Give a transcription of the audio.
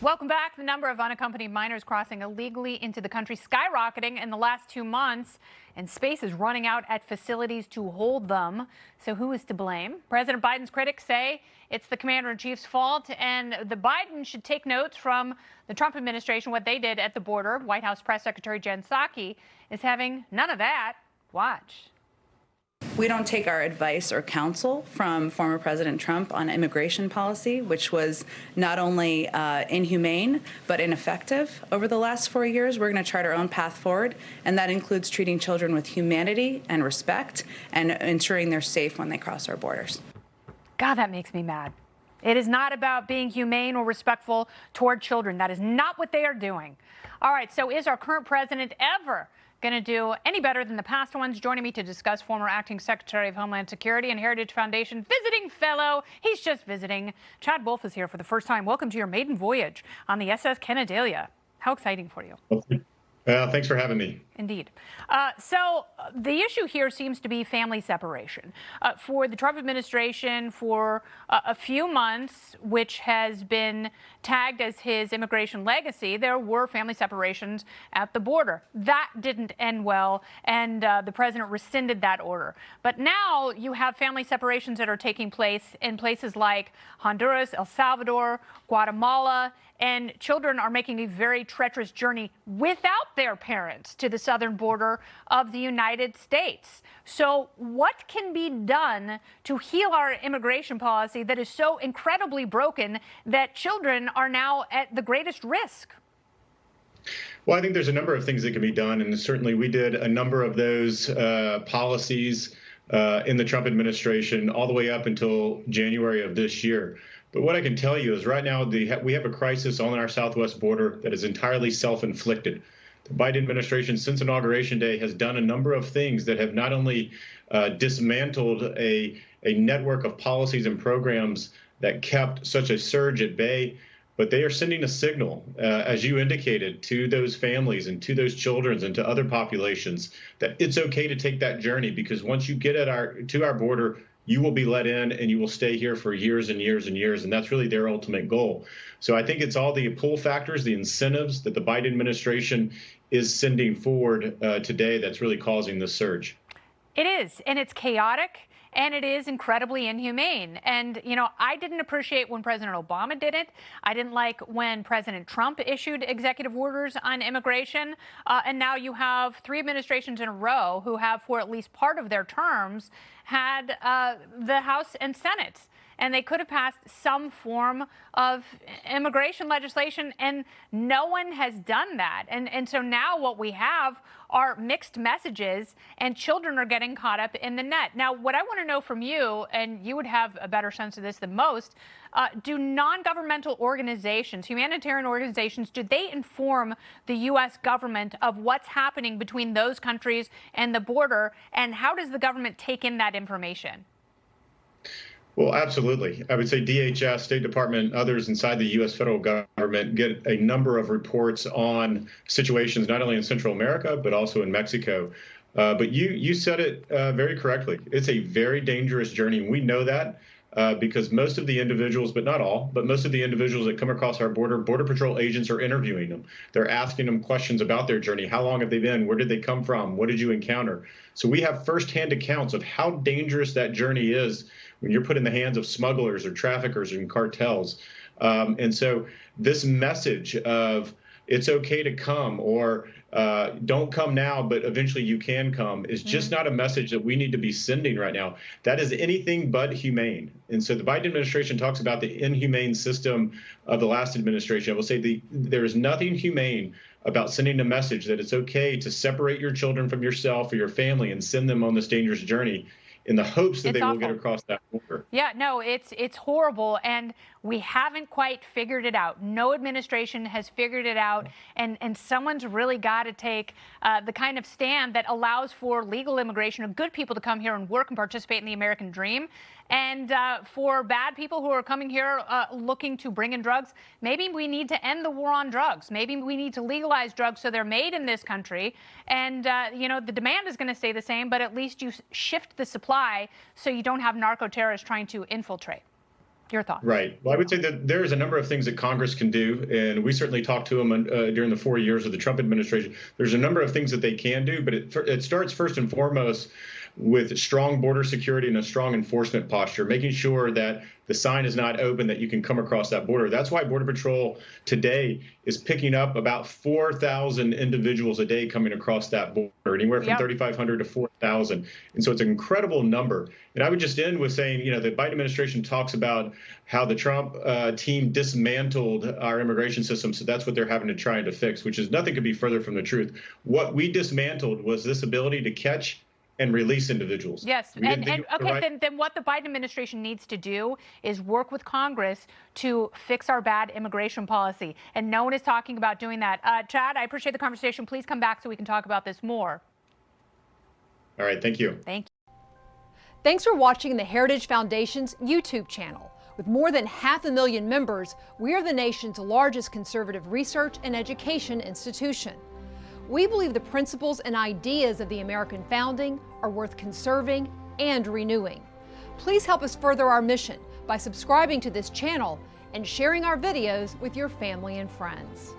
Welcome back. The number of unaccompanied minors crossing illegally into the country skyrocketing in the last 2 months, and space is running out at facilities to hold them. So who is to blame? President Biden's critics say it's the commander-in-chief's fault, and the Biden should take notes from the Trump administration, what they did at the border. White House Press Secretary Jen Psaki is having none of that. Watch. We don't take our advice or counsel from former President Trump on immigration policy, which was not only inhumane, but ineffective over the last 4 years. We're going to chart our own path forward, and that includes treating children with humanity and respect and ensuring they're safe when they cross our borders. God, that makes me mad. It is not about being humane or respectful toward children. That is not what they are doing. All right, so is our current president ever going to do any better than the past ones? Joining me to discuss, former acting Secretary of Homeland Security and Heritage Foundation visiting fellow. He's just visiting. Chad Wolf is here for the first time. Welcome to your maiden voyage on the SS Canadalia. How exciting for you. Thanks for having me. Indeed. So the issue here seems to be family separation. For the Trump administration, for a few months, which has been tagged as his immigration legacy, there were family separations at the border. That didn't end well, and the president rescinded that order. But now you have family separations that are taking place in places like Honduras, El Salvador, Guatemala, and children are making a very treacherous journey without their parents to the southern border of the United States. So what can be done to heal our immigration policy that is so incredibly broken that children are now at the greatest risk? Well, I think there's a number of things that can be done, and certainly we did a number of those policies in the Trump administration all the way up until January of this year. But what I can tell you is right now we have a crisis on our southwest border that is entirely self-inflicted. The Biden administration, since Inauguration Day, has done a number of things that have not only dismantled a network of policies and programs that kept such a surge at bay, but they are sending a signal, as you indicated, to those families and to those children and to other populations that it's okay to take that journey, because once you get to our border, you will be let in and you will stay here for years and years and years. And that's really their ultimate goal. So I think it's all the pull factors, the incentives that the Biden administration is sending forward today that's really causing this surge. It is, and it's chaotic. And it is incredibly inhumane. And, you know, I didn't appreciate when President Obama did it. I didn't like when President Trump issued executive orders on immigration. And now you have 3 administrations in a row who have, for at least part of their terms, had the House and Senate. And they could have passed some form of immigration legislation, and no one has done that. And so now what we have are mixed messages, and children are getting caught up in the net. Now, what I want to know from you, and you would have a better sense of this than most, do non-governmental organizations, humanitarian organizations, do they inform the U.S. government of what's happening between those countries and the border, and how does the government take in that information? Well, absolutely. I would say DHS, State Department, others inside the U.S. federal government get a number of reports on situations not only in Central America, but also in Mexico. But you said it very correctly. It's a very dangerous journey. And we know that because most of the individuals, but not all, but most of the individuals that come across our border, Border Patrol agents are interviewing them. They're asking them questions about their journey. How long have they been? Where did they come from? What did you encounter? So we have firsthand accounts of how dangerous that journey is when you're put in the hands of smugglers or traffickers and cartels. And so this message of it's okay to come, or don't come now, but eventually you can come, is just not a message that we need to be sending right now. That is anything but humane. And so the Biden administration talks about the inhumane system of the last administration. I will say there is nothing humane about sending a message that it's okay to separate your children from yourself or your family and send them on this dangerous journey in the hopes that they will get across that border. Yeah, no, it's horrible, and we haven't quite figured it out. No administration has figured it out, and someone's really got to take the kind of stand that allows for legal immigration of good people to come here and work and participate in the American dream. And for bad people who are coming here looking to bring in drugs, maybe we need to end the war on drugs. Maybe we need to legalize drugs so they're made in this country. And, you know, the demand is going to stay the same, but at least you shift the supply so you don't have narco terrorists trying to infiltrate. Your thoughts? Right. Well, I would say that there is a number of things that Congress can do, and we certainly talked to them during the 4 years of the Trump administration. There's a number of things that they can do, but it starts first and foremost with strong border security and a strong enforcement posture, making sure that the sign is not open, that you can come across that border. That's why Border Patrol today is picking up about 4,000 individuals a day coming across that border, anywhere from 3,500 to 4,000. And so it's an incredible number. And I would just end with saying, the Biden administration talks about how the Trump team dismantled our immigration system. So that's what they're having to try to fix, which is nothing could be further from the truth. What we dismantled was this ability to catch and release individuals. Yes, and okay, then what the Biden administration needs to do is work with Congress to fix our bad immigration policy. And no one is talking about doing that. Chad, I appreciate the conversation. Please come back so we can talk about this more. All right, thank you. Thank you. Thanks for watching the Heritage Foundation's YouTube channel. With more than 500,000 members, we are the nation's largest conservative research and education institution. We believe the principles and ideas of the American founding are worth conserving and renewing. Please help us further our mission by subscribing to this channel and sharing our videos with your family and friends.